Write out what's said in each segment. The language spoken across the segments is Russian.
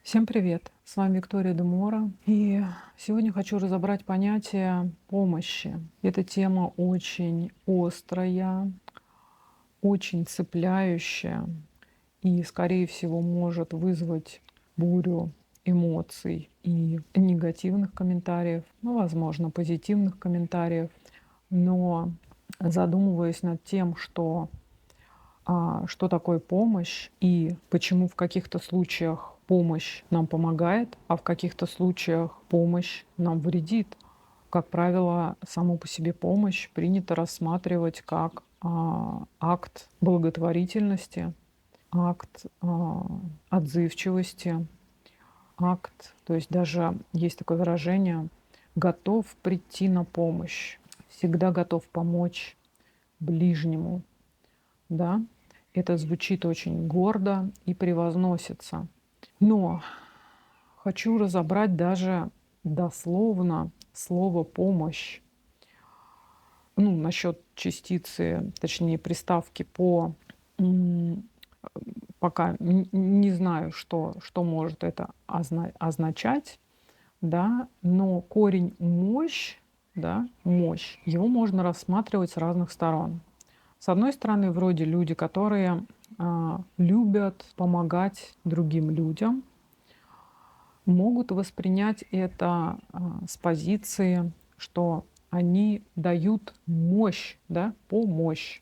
Всем привет! С вами Виктория Демора. И сегодня хочу разобрать понятие помощи. Эта тема очень острая, очень цепляющая и, скорее всего, может вызвать бурю эмоций и негативных комментариев, ну, возможно, позитивных комментариев. Но задумываясь над тем, что такое помощь и почему в каких-то случаях помощь нам помогает, а в каких-то случаях помощь нам вредит. Как правило, саму по себе помощь принято рассматривать как акт благотворительности, акт отзывчивости, акт, то есть даже есть такое выражение «готов прийти на помощь», всегда готов помочь ближнему, да. Это звучит очень гордо и превозносится. Но хочу разобрать даже дословно слово «помощь». Ну, насчет частицы, точнее, приставки «по», м, пока не знаю, что может это означать, да, но корень «мощь», да, «мощь», его можно рассматривать с разных сторон. С одной стороны, вроде люди, которые любят помогать другим людям, могут воспринять это с позиции, что они дают мощь, да, помощь.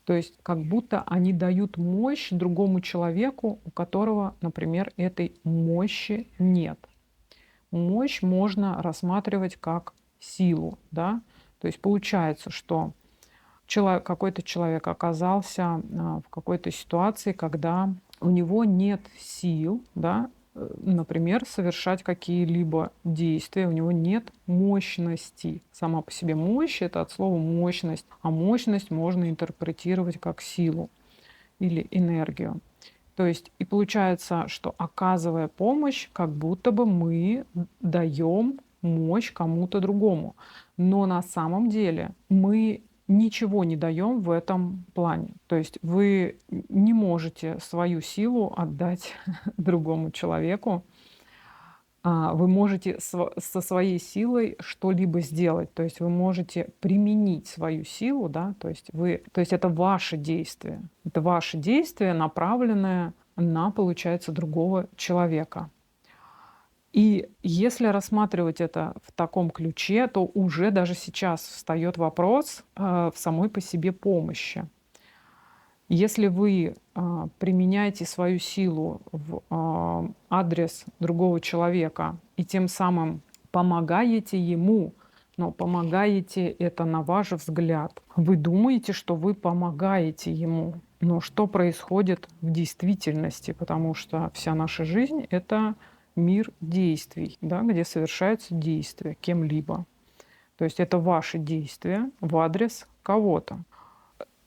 То есть как будто они дают мощь другому человеку, у которого, например, этой мощи нет. Мощь можно рассматривать как силу, да. То есть получается, что какой-то человек оказался в какой-то ситуации, когда у него нет сил, да, например, совершать какие-либо действия, у него нет мощности. Сама по себе мощь — это от слова мощность, а мощность можно интерпретировать как силу или энергию. То есть и получается, что, оказывая помощь, как будто бы мы даем мощь кому-то другому. Но на самом деле мы ничего не даем в этом плане. То есть вы не можете свою силу отдать другому человеку. Вы можете со своей силой что-либо сделать. То есть вы можете применить свою силу, да, то есть это ваше действие. Это ваше действие, направленное на, получается, другого человека. И если рассматривать это в таком ключе, то уже даже сейчас встает вопрос в самой по себе помощи. Если вы применяете свою силу в адрес другого человека и тем самым помогаете ему, но помогаете это на ваш взгляд, вы думаете, что вы помогаете ему. Но что происходит в действительности? Потому что вся наша жизнь — это мир действий, да, где совершаются действия кем-либо. То есть это ваши действия в адрес кого-то.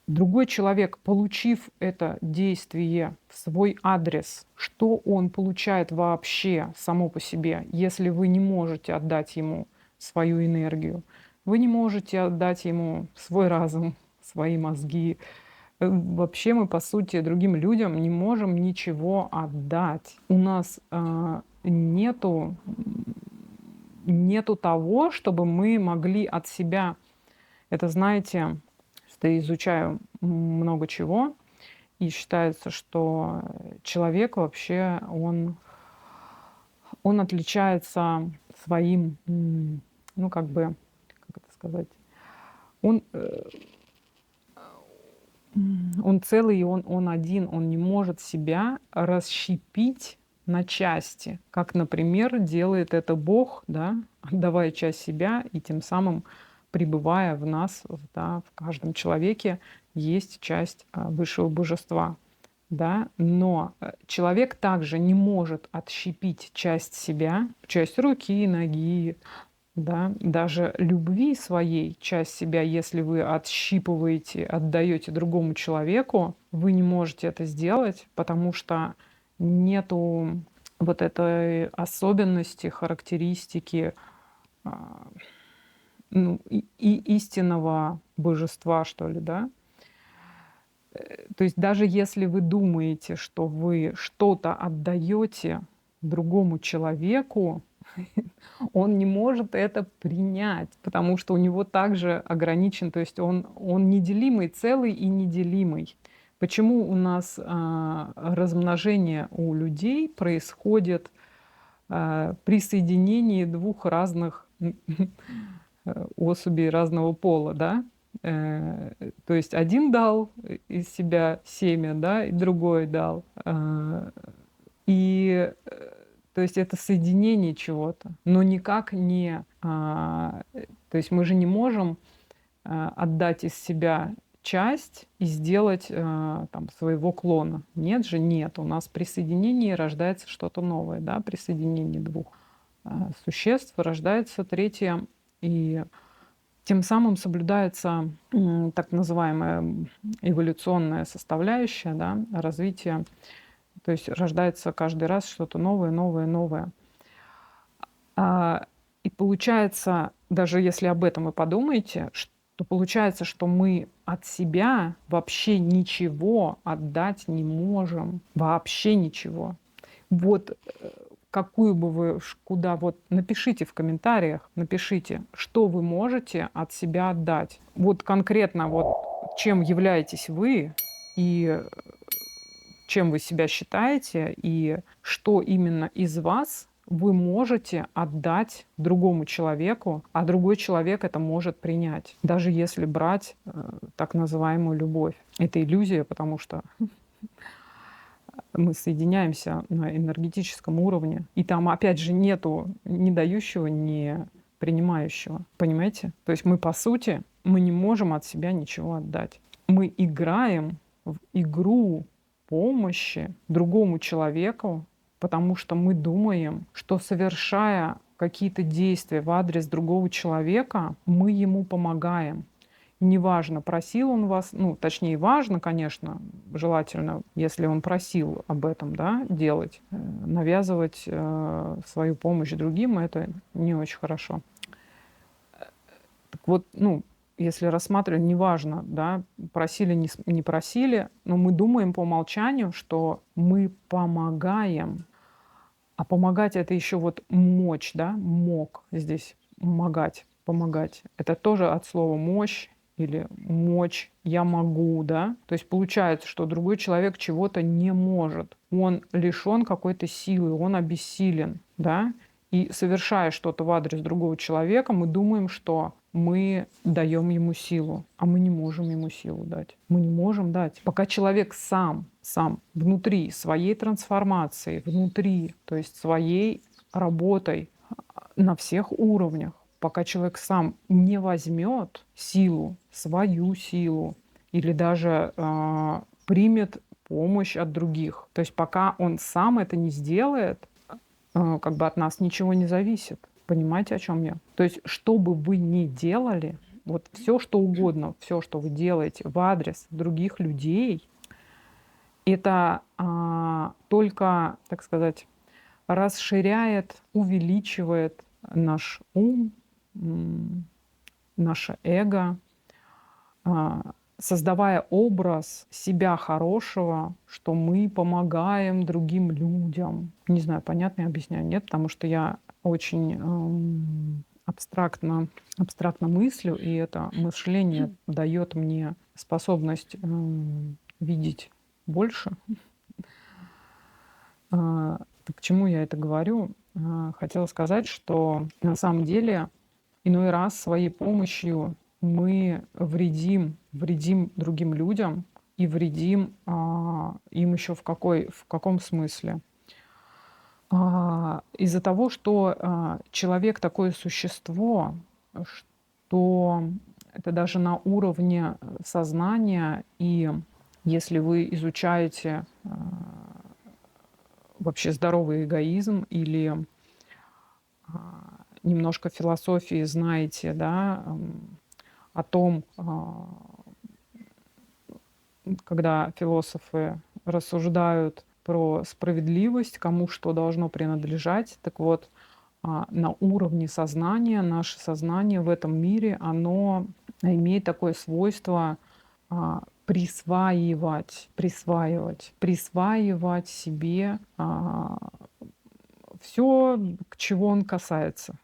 Другой человек, получив это действие в свой адрес, что он получает вообще само по себе, если вы не можете отдать ему свою энергию? Вы не можете отдать ему свой разум, свои мозги. Вообще мы, по сути, другим людям не можем ничего отдать. У нас нету того, чтобы мы могли от себя. Это, знаете, что я изучаю много чего, и считается, что человек вообще, он отличается своим, ну, как бы, как это сказать, он, он целый, и он один, он не может себя расщепить на части, как, например, делает это Бог, да, отдавая часть себя и тем самым пребывая в нас, да, в каждом человеке есть часть высшего божества, да. Но человек также не может отщепить часть себя, часть руки, ноги, да, даже любви своей, часть себя, если вы отщипываете, отдаете другому человеку, вы не можете это сделать, потому что нету вот этой особенности, характеристики, а, ну, и истинного божества, что ли, да. То есть даже если вы думаете, что вы что-то отдаете другому человеку, он не может это принять, потому что у него также ограничен, то есть он неделимый, целый и неделимый. Почему у нас размножение у людей происходит при соединении двух разных особей разного пола, да? То есть один дал из себя семя, да, и другой дал. И то есть это соединение чего-то, но никак не... То есть мы же не можем отдать из себя часть и сделать там, своего клона. Нет же, нет. У нас при соединении рождается что-то новое, да, при соединении двух существ рождается третье, и тем самым соблюдается так называемая эволюционная составляющая, да, развития. То есть рождается каждый раз что-то новое, новое, новое. И получается, даже если об этом вы подумаете, то получается, что мы от себя вообще ничего отдать не можем. Вообще ничего. Вот какую бы вы, куда, вот напишите в комментариях, напишите, что вы можете от себя отдать. Вот конкретно вот чем являетесь вы и чем вы себя считаете, и что именно из вас вы можете отдать другому человеку, а другой человек это может принять, даже если брать так называемую любовь. Это иллюзия, потому что мы соединяемся на энергетическом уровне, и там опять же нету ни дающего, ни принимающего. Понимаете? То есть мы, по сути, мы не можем от себя ничего отдать. Мы играем в игру помощи другому человеку, потому что мы думаем, что, совершая какие-то действия в адрес другого человека, мы ему помогаем. Неважно, просил он вас, ну, точнее, важно, конечно, желательно, если он просил об этом, да, делать, навязывать свою помощь другим, это не очень хорошо. Так вот, ну, если рассматривать, неважно, да, просили, не просили, но мы думаем по умолчанию, что мы помогаем. А помогать — это еще вот мочь, да, мог здесь помогать. Это тоже от слова мощь или мочь, я могу, да. То есть получается, что другой человек чего-то не может. Он лишен какой-то силы, он обессилен, да. И совершая что-то в адрес другого человека, мы думаем, что мы даем ему силу, а мы не можем ему силу дать. Мы не можем дать. Пока человек сам внутри своей трансформации, внутри, то есть своей работой на всех уровнях, пока человек сам не возьмет силу, свою силу, или даже примет помощь от других, то есть пока он сам это не сделает, как бы от нас ничего не зависит. Понимаете, о чем я? То есть, что бы вы ни делали, вот все, что угодно, все, что вы делаете в адрес других людей, это только, так сказать, расширяет, увеличивает наш ум, наше эго, создавая образ себя хорошего, что мы помогаем другим людям. Не знаю, понятно я объясняю? Нет, потому что я очень абстрактно мыслю, и это мышление дает мне способность видеть больше. К чему я это говорю? Хотела сказать, что на самом деле иной раз своей помощью мы вредим другим людям и вредим им еще в каком смысле? Из-за того, что человек такое существо, что это даже на уровне сознания, и если вы изучаете вообще здоровый эгоизм или немножко философии знаете, да, о том, когда философы рассуждают про справедливость, кому что должно принадлежать, так вот, на уровне сознания, наше сознание в этом мире, оно имеет такое свойство присваивать себе все, к чего он касается,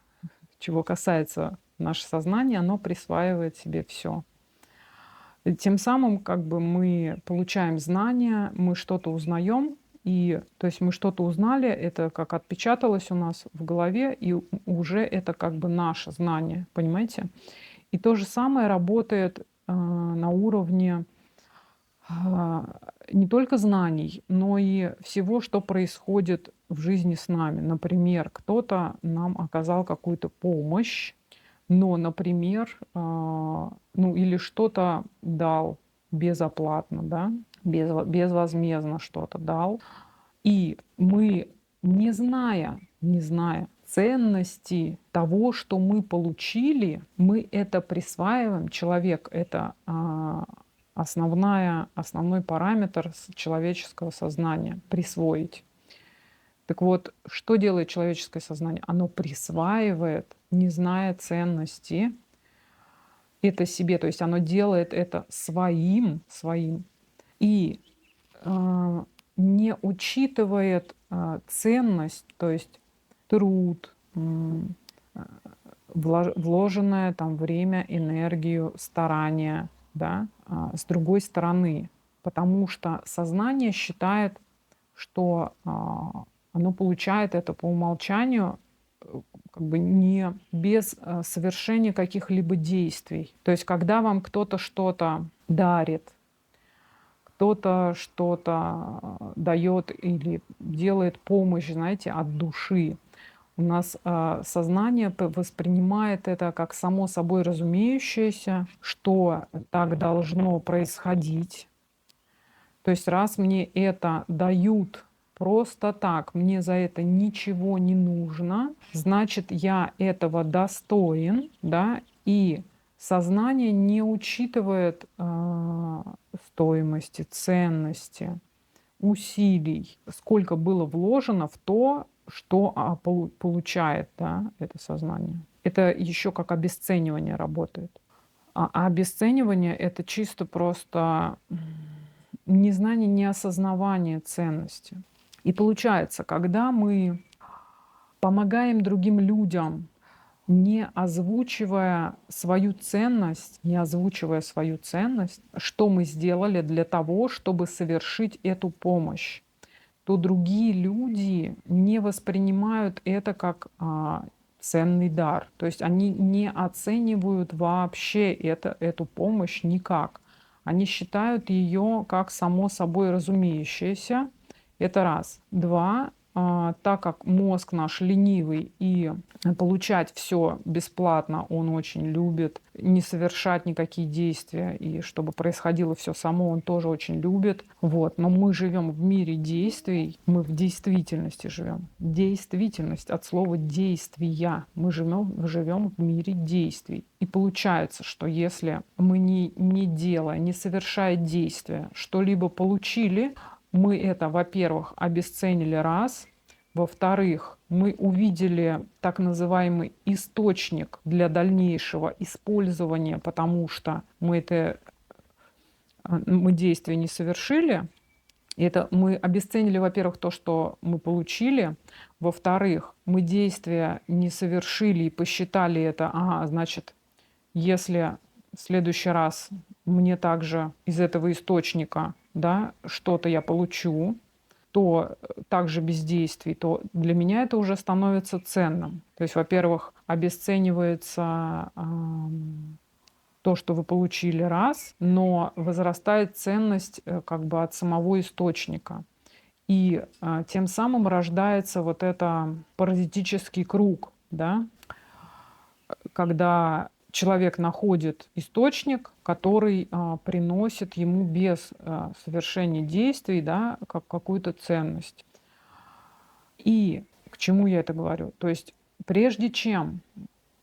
чего касается наше сознание, оно присваивает себе все. Тем самым как бы мы получаем знания, мы что-то узнаем, и то есть мы что-то узнали, это как отпечаталось у нас в голове, и уже это как бы наше знание, понимаете? И то же самое работает на уровне не только знаний, но и всего, что происходит в жизни с нами. Например, кто-то нам оказал какую-то помощь, но, например, ну или что-то дал безоплатно, да, безвозмездно что-то дал. И мы, не зная ценности того, что мы получили, мы это присваиваем. Человек — это основной параметр человеческого сознания — присвоить. Так вот, что делает человеческое сознание? Оно присваивает, не зная ценности, это себе, то есть оно делает это своим и не учитывает ценность, то есть труд, вложенное там время, энергию, старание, да, с другой стороны, потому что сознание считает, что оно получает это по умолчанию как бы не без совершения каких-либо действий. То есть когда вам кто-то что-то дарит, кто-то что-то дает или делает помощь, знаете, от души, у нас сознание воспринимает это как само собой разумеющееся, что так должно происходить. То есть раз мне это дают просто так, мне за это ничего не нужно, значит, я этого достоин, да, и сознание не учитывает стоимости, ценности, усилий, сколько было вложено в то, что получает, да, это сознание. Это еще как обесценивание работает. А обесценивание — это чисто просто незнание, неосознавание ценности. И получается, когда мы помогаем другим людям, не озвучивая свою ценность, что мы сделали для того, чтобы совершить эту помощь, то другие люди не воспринимают это как ценный дар. То есть они не оценивают вообще эту помощь никак. Они считают ее как само собой разумеющееся. Это раз. Два. Так как мозг наш ленивый и получать все бесплатно он очень любит, не совершать никакие действия, и чтобы происходило все само, он тоже очень любит. Вот. Но мы живем в мире действий, мы в действительности живем. Действительность от слова действия. Мы живем в мире действий. И получается, что если мы не делая, не совершая действия, что-либо получили, мы это, во-первых, обесценили раз, во-вторых, мы увидели так называемый источник для дальнейшего использования, потому что мы действие не совершили. Это мы обесценили, во-первых, то, что мы получили. Во-вторых, мы действия не совершили и посчитали это, значит, если в следующий раз мне также из этого источника, да, что-то я получу, то также без действий, то для меня это уже становится ценным. То есть, во-первых, обесценивается то, что вы получили раз, но возрастает ценность как бы от самого источника. И тем самым рождается вот это паразитический круг, да, когда человек находит источник, который приносит ему без совершения действий, да, как какую-то ценность. И к чему я это говорю? То есть прежде чем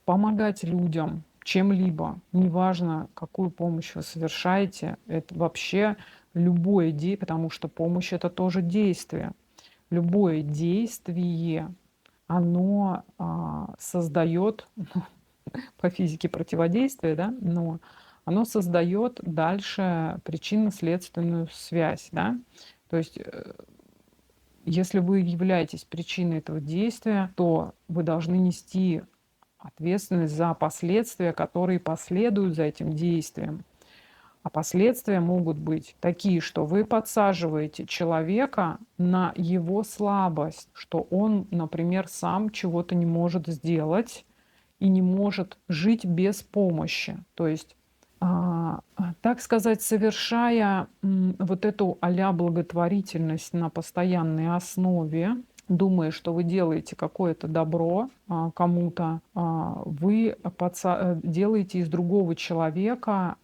помогать людям чем-либо, неважно, какую помощь вы совершаете, это вообще любое действие, потому что помощь — это тоже действие. Любое действие, оно создает по физике противодействия, да, но оно создает дальше причинно-следственную связь, да. То есть если вы являетесь причиной этого действия, то вы должны нести ответственность за последствия, которые последуют за этим действием. А последствия могут быть такие, что вы подсаживаете человека на его слабость, что он, например, сам чего-то не может сделать и не может жить без помощи. То есть, так сказать, совершая вот эту а-ля благотворительность на постоянной основе, думая, что вы делаете какое-то добро кому-то, вы делаете из другого человека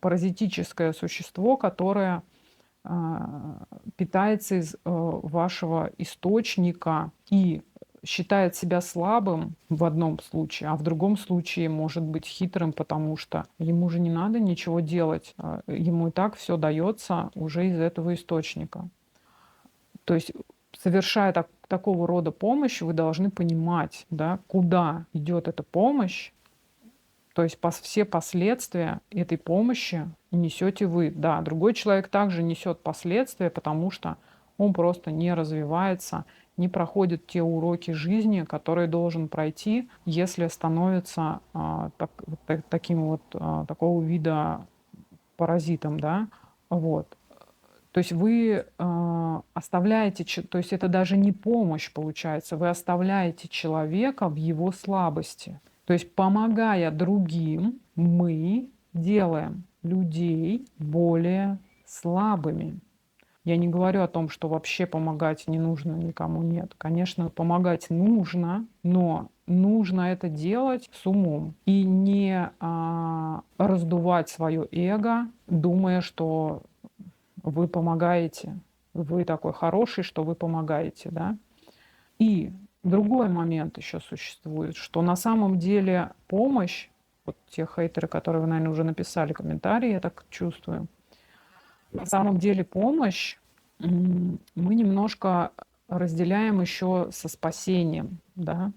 паразитическое существо, которое питается из вашего источника и считает себя слабым в одном случае, а в другом случае может быть хитрым, потому что ему же не надо ничего делать, ему и так все дается уже из этого источника. То есть, совершая такого рода помощь, вы должны понимать, да, куда идет эта помощь, то есть все последствия этой помощи несете вы. Да, другой человек также несет последствия, потому что он просто не развивается, не проходит те уроки жизни, которые должен пройти, если становится таким такого вида паразитом, да, вот. То есть вы оставляете, то есть это даже не помощь получается, вы оставляете человека в его слабости. То есть помогая другим, мы делаем людей более слабыми. Я не говорю о том, что вообще помогать не нужно никому, нет. Конечно, помогать нужно, но нужно это делать с умом и не раздувать свое эго, думая, что вы помогаете, вы такой хороший, что вы помогаете, да. И другой момент еще существует, что на самом деле помощь, вот те хейтеры, которые вы, наверное, уже написали комментарии, я так чувствую, на самом деле помощь мы немножко разделяем еще со спасением, да.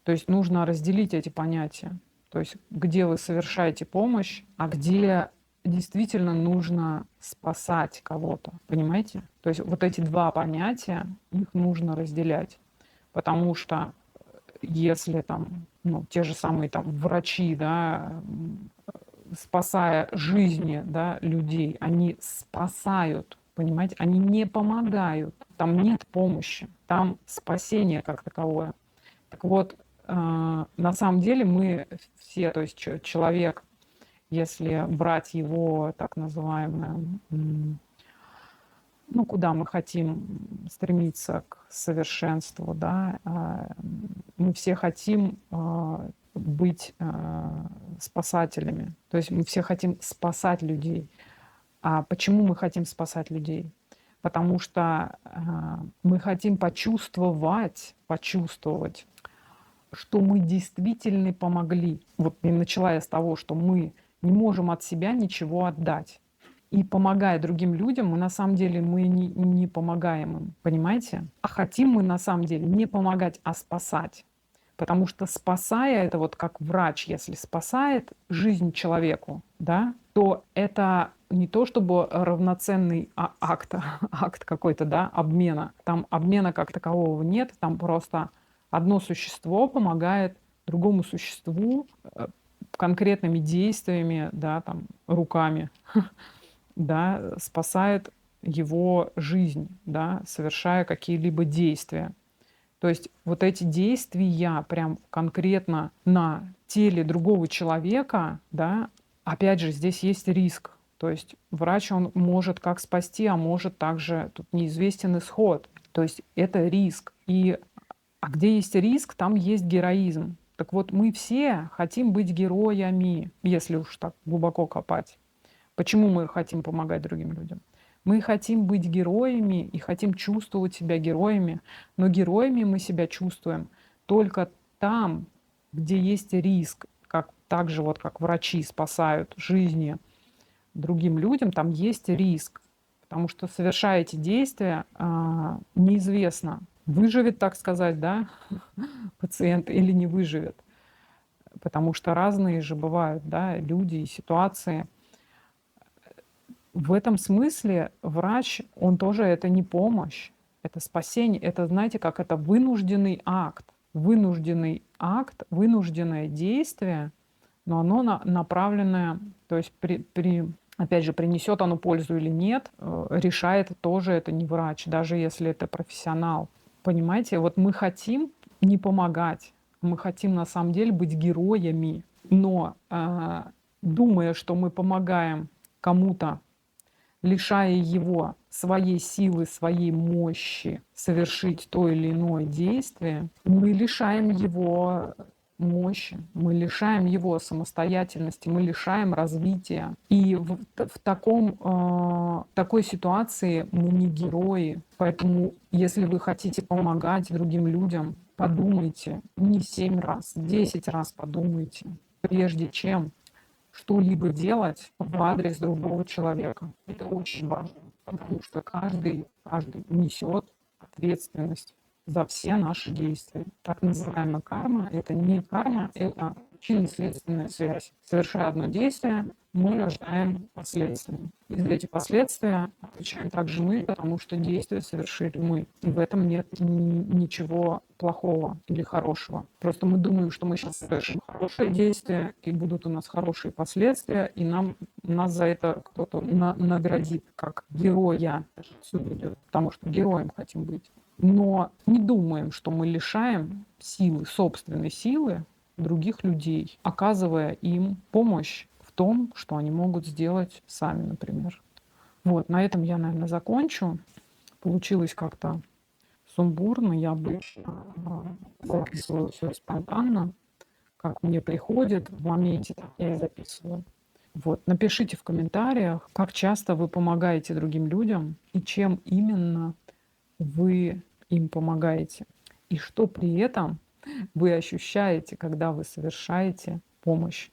То есть нужно разделить эти понятия. То есть где вы совершаете помощь, а где действительно нужно спасать кого-то. Понимаете? То есть вот эти два понятия, их нужно разделять. Потому что если там, те же самые там врачи, да, спасая жизни, да, людей, они спасают, понимаете, они не помогают, там нет помощи, там спасение как таковое. Так вот, на самом деле мы все, то есть человек, если брать его так называемое, куда мы хотим стремиться к совершенству, да, мы все хотим быть спасателями. То есть мы все хотим спасать людей. А почему мы хотим спасать людей? Потому что мы хотим почувствовать, что мы действительно помогли. Вот и начала я с того, что мы не можем от себя ничего отдать. И помогая другим людям, мы на самом деле не помогаем им, понимаете? А хотим мы на самом деле не помогать, а спасать. Потому что спасая, это вот как врач, если спасает жизнь человеку, да, то это не то чтобы равноценный акт какой-то, да, обмена. Там обмена как такового нет, там просто одно существо помогает другому существу конкретными действиями, да, там, руками, да, спасает его жизнь, да, совершая какие-либо действия. То есть вот эти действия прям конкретно на теле другого человека, да, опять же, здесь есть риск. То есть врач, он может как спасти, а может также, тут неизвестен исход. То есть это риск. А где есть риск, там есть героизм. Так вот, мы все хотим быть героями, если уж так глубоко копать. Почему мы хотим помогать другим людям? Мы хотим быть героями и хотим чувствовать себя героями, но героями мы себя чувствуем только там, где есть риск, так же вот как врачи спасают жизни другим людям, там есть риск, потому что совершая эти действия, неизвестно, выживет, так сказать, да, пациент или не выживет, потому что разные же бывают, да, люди и ситуации. В этом смысле врач, он тоже это не помощь, это спасение, это, знаете, как это вынужденный акт. Вынужденный акт, вынужденное действие, но оно направленное, то есть опять же, принесет оно пользу или нет, решает тоже это не врач, даже если это профессионал. Понимаете, вот мы хотим не помогать, мы хотим на самом деле быть героями, но думая, что мы помогаем кому-то, лишая его своей силы, своей мощи совершить то или иное действие, мы лишаем его мощи, мы лишаем его самостоятельности, мы лишаем развития. И в такой ситуации мы не герои. Поэтому, если вы хотите помогать другим людям, подумайте не 7 раз, 10 раз подумайте, прежде чем что-либо делать в адрес другого человека. Это очень важно, потому что каждый несет ответственность за все наши действия. Так называемая карма — это не карма, это причинно-следственная связь. Совершая одно действие, мы рождаем последствия. И за эти последствия отвечаем также мы, потому что действие совершили мы. И в этом нет ничего плохого или хорошего. Просто мы думаем, что мы сейчас совершим хорошее действие, и будут у нас хорошие последствия, и нас за это кто-то наградит как героя. Отсюда идет, потому что героем хотим быть. Но не думаем, что мы лишаем силы, собственной силы других людей, оказывая им помощь в том, что они могут сделать сами, например. Вот, на этом я, наверное, закончу. Получилось как-то сумбурно. Я обычно записываю все спонтанно, как мне приходит в моменте, так я и записываю. Вот. Напишите в комментариях, как часто вы помогаете другим людям и чем именно вы им помогаете. И что при этом вы ощущаете, когда вы совершаете помощь